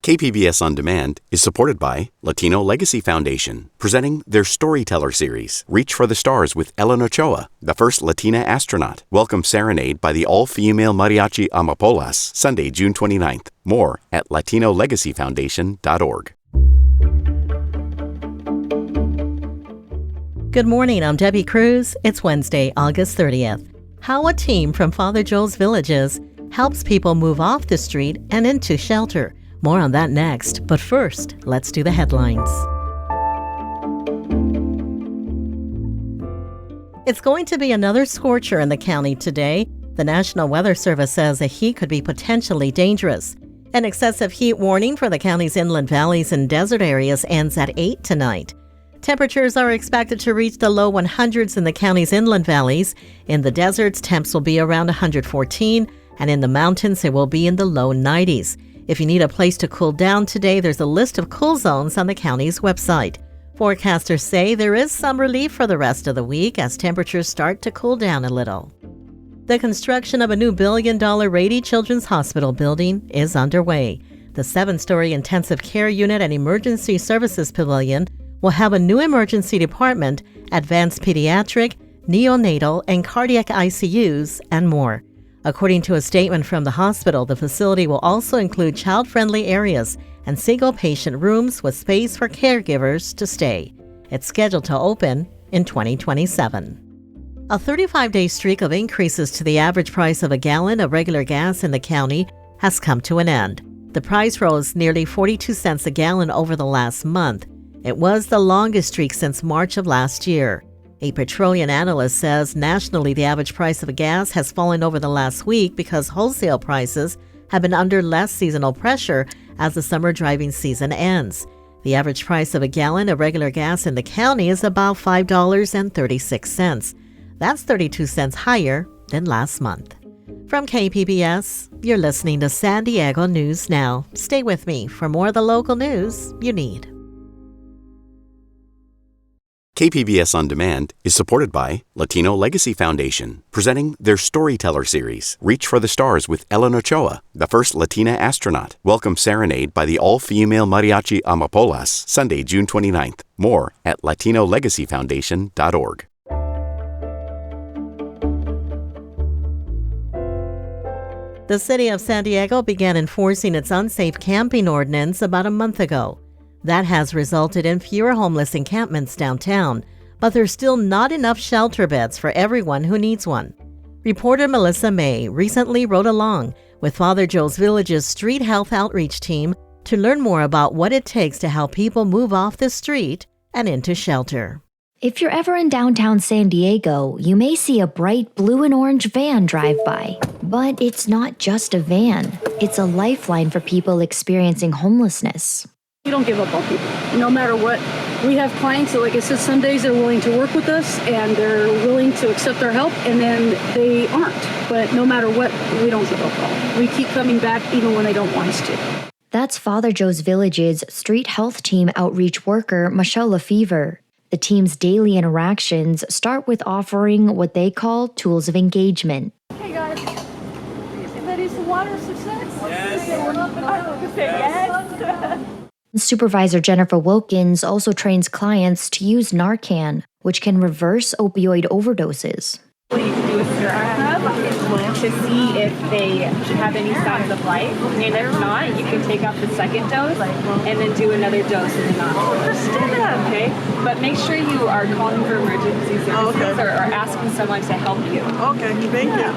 KPBS On Demand is supported by Latino Legacy Foundation, presenting their Storyteller series, Reach for the Stars with Ellen Ochoa, the first Latina astronaut. Welcome Serenade by the all-female mariachi Amapolas, Sunday, June 29th. More at latinolegacyfoundation.org. Good morning, I'm Debbie Cruz. It's Wednesday, August 30th. How a team from Father Joe's Villages helps people move off the street and into shelter. More on that next, but first, let's do the headlines. It's going to be another scorcher in the county today. The National Weather Service says the heat could be potentially dangerous. An excessive heat warning for the county's inland valleys and desert areas ends at 8 tonight. Temperatures are expected to reach the low 100s in the county's inland valleys. In the deserts, temps will be around 114, and in the mountains, it will be in the low 90s. If you need a place to cool down today, there's a list of cool zones on the county's website. Forecasters say there is some relief for the rest of the week as temperatures start to cool down a little. The construction of a new $1 billion Rady Children's Hospital building is underway. The 7-story intensive care unit and emergency services pavilion will have a new emergency department, advanced pediatric, neonatal, and cardiac ICUs, and more. According to a statement from the hospital, the facility will also include child-friendly areas and single-patient rooms with space for caregivers to stay. It's scheduled to open in 2027. A 35-day streak of increases to the average price of a gallon of regular gas in the county has come to an end. The price rose nearly 42 cents a gallon over the last month. It was the longest streak since March of last year. A petroleum analyst says nationally the average price of gas has fallen over the last week because wholesale prices have been under less seasonal pressure as the summer driving season ends. The average price of a gallon of regular gas in the county is about $5.36. That's 32 cents higher than last month. From KPBS, you're listening to San Diego News Now. Stay with me for more of the local news you need. KPBS On Demand is supported by Latino Legacy Foundation, presenting their Storyteller series, Reach for the Stars with Ellen Ochoa, the first Latina astronaut. Welcome Serenade by the all-female mariachi Amapolas, Sunday, June 29th. More at latinolegacyfoundation.org. The city of San Diego began enforcing its unsafe camping ordinance about a month ago. That has resulted in fewer homeless encampments downtown, but there's still not enough shelter beds for everyone who needs one. Reporter Melissa May recently rode along with Father Joe's Village's street health outreach team to learn more about what it takes to help people move off the street and into shelter. If you're ever in downtown San Diego, you may see a bright blue and orange van drive by. But it's not just a van. It's a lifeline for people experiencing homelessness. We don't give up on people, no matter what. We have clients that, like I said, some days they're willing to work with us and they're willing to accept our help, and then they aren't. But no matter what, we don't give up on them. We keep coming back even when they don't want us to. That's Father Joe's Village's street health team outreach worker, Michelle Lefevre. The team's daily interactions start with offering what they call tools of engagement. Hey guys, anybody some water, some snacks? Yes. Yes. Supervisor Jennifer Wilkins also trains clients to use Narcan, which can reverse opioid overdoses. What you can do is scrub to see if they have any signs of life, and if not, you can take off the second dose and then do another dose in the nostril. Okay, but make sure you are calling for emergency services or asking someone to help you. Okay, thank you.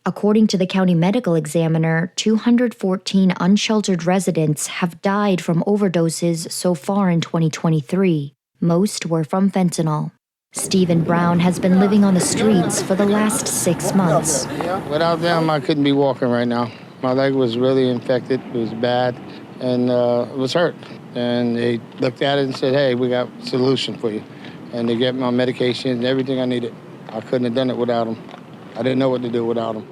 According to the county medical examiner, 214 unsheltered residents have died from overdoses so far in 2023. Most were from fentanyl. Stephen Brown has been living on the streets for the last 6 months. Without them, I couldn't be walking right now. My leg was really infected. It was bad, and it was hurt. And they looked at it and said, hey, we got a solution for you. And they gave me my medication and everything I needed. I couldn't have done it without them. I didn't know what to do without them.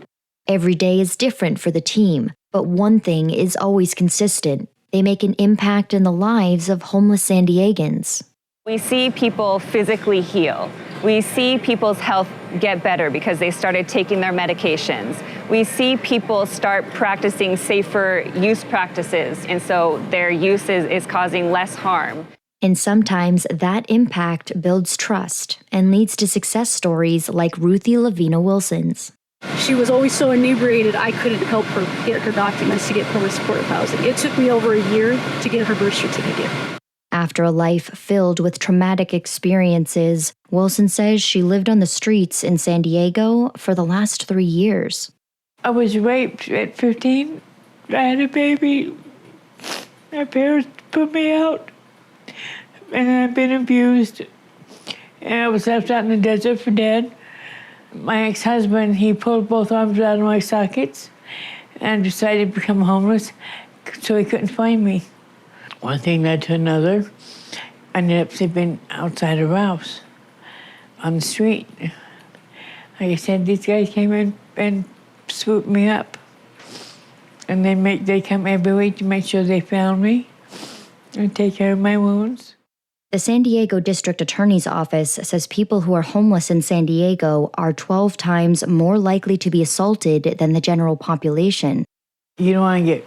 Every day is different for the team, but one thing is always consistent. They make an impact in the lives of homeless San Diegans. We see people physically heal. We see people's health get better because they started taking their medications. we see people start practicing safer use practices, and so their use is causing less harm. And sometimes that impact builds trust and leads to success stories like Ruthie Lavina Wilson's. She was always so inebriated, I couldn't help her get her documents to get permanent supportive housing. It took me over a year to get her birth certificate. After a life filled with traumatic experiences, Wilson says she lived on the streets in San Diego for the last 3 years. I was raped at 15. I had a baby. My parents put me out. And I've been abused. And I was left out in the desert for dead. My ex-husband, he pulled both arms out of my sockets and decided to become homeless so he couldn't find me. One thing led to another. I ended up sleeping outside of Ralph's on the street. Like I said, these guys came in and swooped me up. And they come every week to make sure they found me and take care of my wounds. The San Diego District Attorney's Office says people who are homeless in San Diego are 12 times more likely to be assaulted than the general population. You don't want to get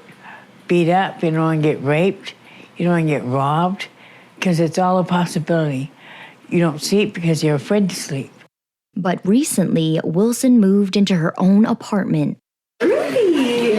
beat up, you don't want to get raped, you don't want to get robbed, because it's all a possibility. You don't sleep because you're afraid to sleep. But recently, Wilson moved into her own apartment. Really?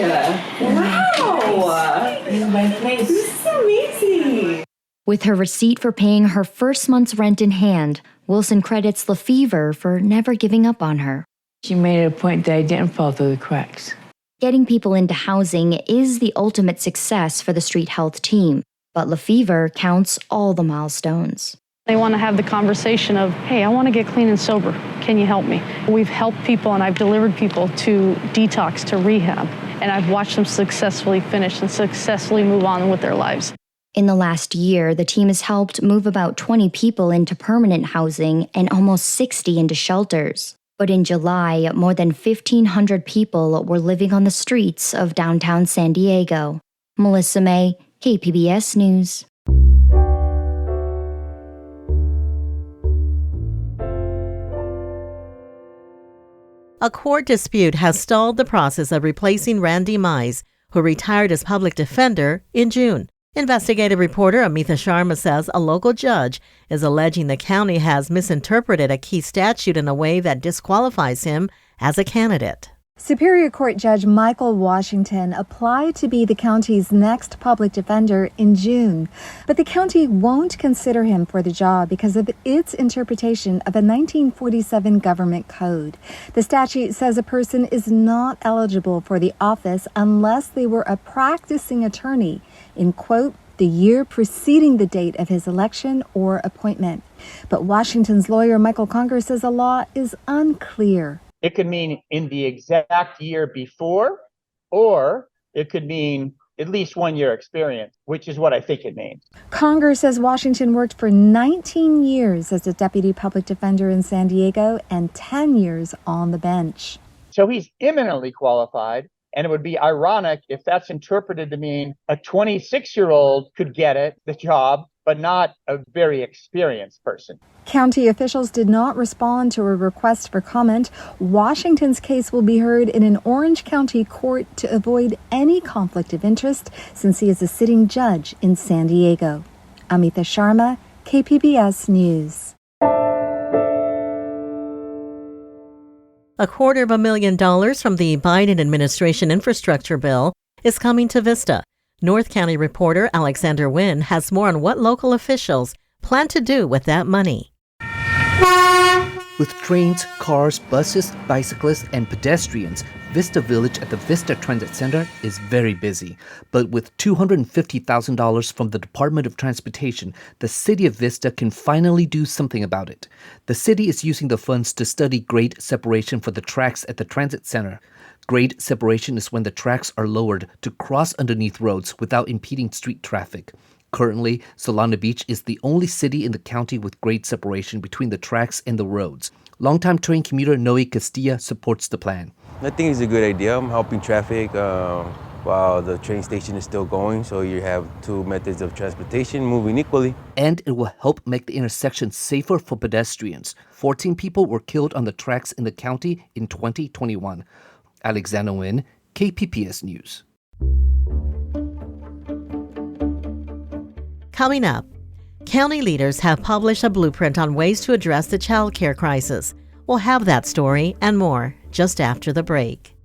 Wow! This is my place. This is amazing. With her receipt for paying her first month's rent in hand, Wilson credits Lefevre for never giving up on her. She made it a point that I didn't fall through the cracks. Getting people into housing is the ultimate success for the street health team, but Lefevre counts all the milestones. They want to have the conversation of, hey, I want to get clean and sober. Can you help me? We've helped people and I've delivered people to detox, to rehab, and I've watched them successfully finish and successfully move on with their lives. In the last year, the team has helped move about 20 people into permanent housing and almost 60 into shelters. But in July, more than 1,500 people were living on the streets of downtown San Diego. Melissa May, KPBS News. A court dispute has stalled the process of replacing Randy Mize, who retired as public defender in June. Investigative reporter Amita Sharma says a local judge is alleging the county has misinterpreted a key statute in a way that disqualifies him as a candidate. Superior Court Judge Michael Washington applied to be the county's next public defender in June, but the county won't consider him for the job because of its interpretation of a 1947 government code. The statute says a person is not eligible for the office unless they were a practicing attorney in, quote, the year preceding the date of his election or appointment. But Washington's lawyer Michael Conger says the law is unclear. It could mean in the exact year before, or it could mean at least 1 year experience, which is what I think it means. Conger says Washington worked for 19 years as a deputy public defender in San Diego and 10 years on the bench. So he's eminently qualified, and it would be ironic if that's interpreted to mean a 26-year-old could get the job, but not a very experienced person. County officials did not respond to a request for comment. Washington's case will be heard in an Orange County court to avoid any conflict of interest since he is a sitting judge in San Diego. Amita Sharma, KPBS News. $250,000 from the Biden administration infrastructure bill is coming to Vista. North County reporter Alexander Wynn has more on what local officials plan to do with that money. With trains, cars, buses, bicyclists, and pedestrians, Vista Village at the Vista Transit Center is very busy. But with $250,000 from the Department of Transportation, the city of Vista can finally do something about it. The city is using the funds to study grade separation for the tracks at the transit center. Grade separation is when the tracks are lowered to cross underneath roads without impeding street traffic. Currently, Solana Beach is the only city in the county with grade separation between the tracks and the roads. Longtime train commuter Noe Castilla supports the plan. I think it's a good idea. I'm helping traffic while the train station is still going, so you have two methods of transportation moving equally. And it will help make the intersection safer for pedestrians. 14 people were killed on the tracks in the county in 2021. Alexander Nguyen, KPBS News. Coming up, county leaders have published a blueprint on ways to address the childcare crisis. We'll have that story and more just after the break.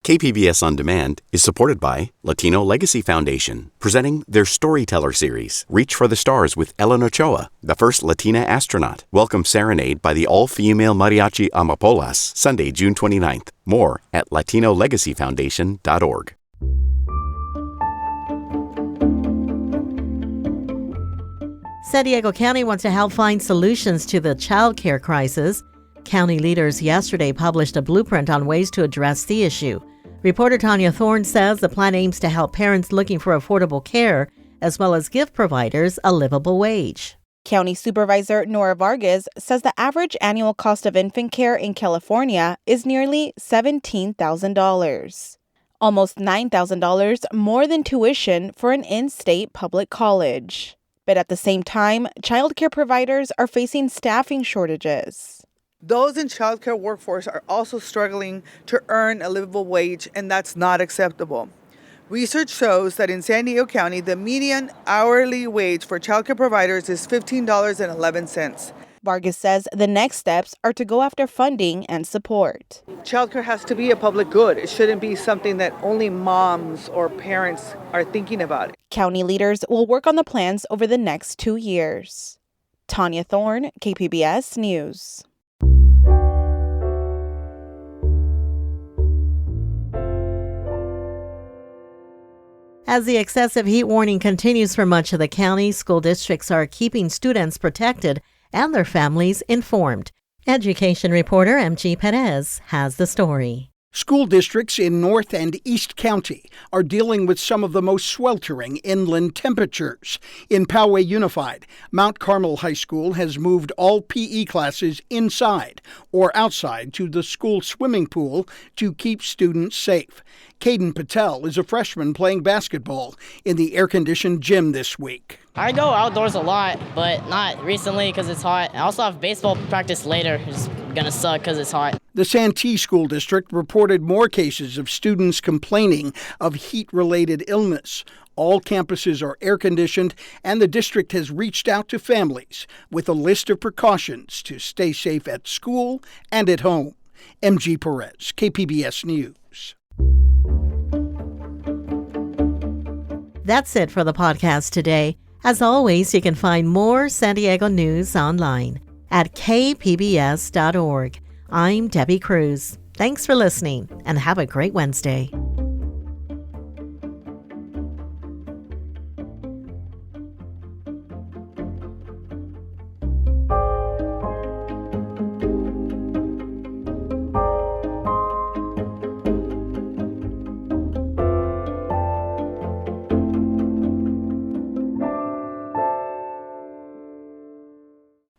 KPBS On Demand is supported by Latino Legacy Foundation, presenting their Storyteller series, Reach for the Stars with Ellen Ochoa, the first Latina astronaut. Welcome Serenade by the all-female mariachi Amapolas, Sunday, June 29th. More at latinolegacyfoundation.org. San Diego County wants to help find solutions to the childcare crisis. County leaders yesterday published a blueprint on ways to address the issue. Reporter Tanya Thorne says the plan aims to help parents looking for affordable care, as well as give providers a livable wage. County Supervisor Nora Vargas says the average annual cost of infant care in California is nearly $17,000, almost $9,000 more than tuition for an in-state public college. But at the same time, childcare providers are facing staffing shortages. Those in childcare workforce are also struggling to earn a livable wage, and that's not acceptable. Research shows that in San Diego County, the median hourly wage for childcare providers is $15.11. Vargas says the next steps are to go after funding and support. Childcare has to be a public good. It shouldn't be something that only moms or parents are thinking about. County leaders will work on the plans over the next 2 years. Tanya Thorne, KPBS News. As the excessive heat warning continues for much of the county, school districts are keeping students protected and their families informed. Education reporter M.G. Perez has the story. School districts in North and East County are dealing with some of the most sweltering inland temperatures. In Poway Unified, Mount Carmel High School has moved all PE classes inside or outside to the school swimming pool to keep students safe. Caden Patel is a freshman playing basketball in the air-conditioned gym this week. I go outdoors a lot, but not recently because it's hot. I also have baseball practice later. It's going to suck because it's hot. The Santee School District reported more cases of students complaining of heat-related illness. All campuses are air-conditioned, and the district has reached out to families with a list of precautions to stay safe at school and at home. M.G. Perez, KPBS News. That's it for the podcast today. As always, you can find more San Diego news online at kpbs.org. I'm Debbie Cruz. Thanks for listening and have a great Wednesday.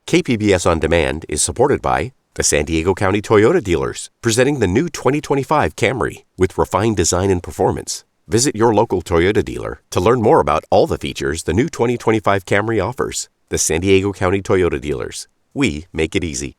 KPBS On Demand is supported by the San Diego County Toyota dealers, presenting the new 2025 Camry with refined design and performance. Visit your local Toyota dealer to learn more about all the features the new 2025 Camry offers. The San Diego County Toyota dealers. We make it easy.